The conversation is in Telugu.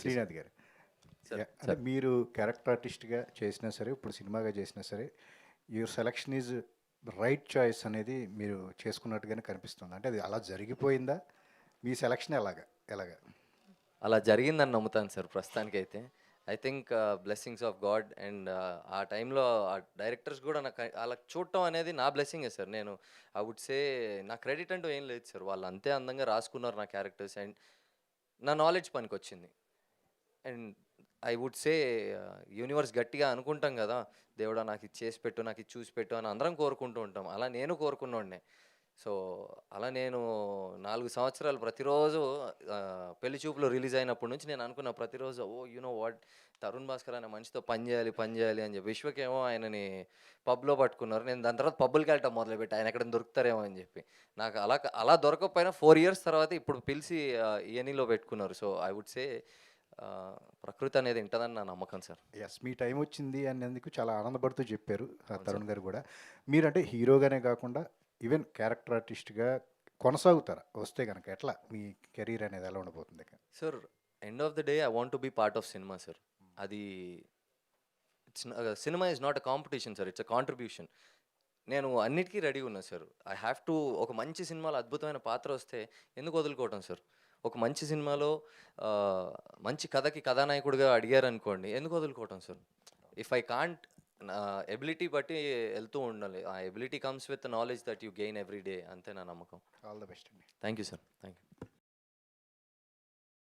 శ్రీనాథ్ గారు, సార్ అంటే సార్ మీరు క్యారెక్టర్ ఆర్టిస్ట్గా చేసినా సరే, ఇప్పుడు సినిమాగా చేసినా సరే, your selection is right choice అనేది మీరు చేసుకున్నట్టుగానే కనిపిస్తుంది. అంటే అది అలా జరిగిపోయిందా? మీ సెలక్షన్ ఎలాగా? అలా జరిగిందని నమ్ముతాను సార్ ప్రస్తుతానికైతే. I think blessings of God and ఆ టైంలో ఆ డైరెక్టర్స్ కూడా నాకు అలా చూడటం అనేది నా బ్లెస్సింగే సార్. నేను ఐ వుడ్ సే నా క్రెడిట్ అంటూ ఏం లేదు సార్. వాళ్ళు అంతే అందంగా రాసుకున్నారు నా క్యారెక్టర్స్ అండ్ నా నాలెడ్జ్ పనికొచ్చింది. And I would say universe గట్టిగా అనుకుంటాం కదా! దేవుడా నాకు ఇది చేసి పెట్టు, నాకు ఇది చూసి పెట్టు అని అందరం కోరుకుంటూ ఉంటాం. అలా నేను కోరుకున్నోడినే. సో, అలా నేను 4 సంవత్సరాలు ప్రతిరోజు పెళ్లి చూపులు రిలీజ్ అయినప్పటి నుంచి నేను అనుకున్న ప్రతిరోజు oh! You know what, Tarun Bhaskar అనే మనిషితో పని చేయాలి, పని చేయాలి అని చెప్పి. విశ్వకేమో ఆయనని పబ్‌లో పట్టుకున్నారు. నేను దాని తర్వాత పబ్బులకెళ్ళటం మొదలుపెట్టా. ఆయన ఎక్కడైనా దొరుకుతారేమో అని చెప్పి. నాకు అలా దొరకకపోయినా 4 ఇయర్స్ తర్వాత ఇప్పుడు పిలిచి ఈఎన్ఈలో పెట్టుకున్నారు. సో, ఐ వుడ్ సే ప్రకృతి అనేది ఉంటదని నా నమ్మకం సార్. యెస్. మీ టైం వచ్చింది అన్నందుకు చాలా ఆనందపడుతూ చెప్పారు అవును సార్. తరుణ్ గారు గూడా. మీరంటే హీరోగానే గాకుండా ఈవెన్ క్యారెక్టర్ ఆర్టిస్ట్‌గా కొనసాగుతారా? వస్తే గనక ఎట్లా మీ కెరీర్ అనేది ఎలా ఉండబోతుంది ఇక? Sir, end of the day I want to be part of cinema sir. అది cinema is not a competition sir. It's a contribution. నేను అన్నిటికీ రెడీగా ఉన్నా సార్. ఐ హావ్ టు ఒక మంచి సినిమాలో అద్భుతమైన పాత్ర వస్తే ఎందుకు వదులుకోవటం సార్? ఒక మంచి సినిమాలో ఆహ్, మంచి కథకి కథానాయకుడిగా అడిగారనుకోండి, ఎందుకు వదులుకోవటం సార్? ఇఫ్ ఐ కాంట్ నా ఎబిలిటీ బట్టి ఎళ్తూ ఉండాలి. ఆ ability comes with knowledge that you gain every day అంతే నా నమ్మకం. ఆల్ ద బెస్ట్ అండి. Thank you sir. Thank you.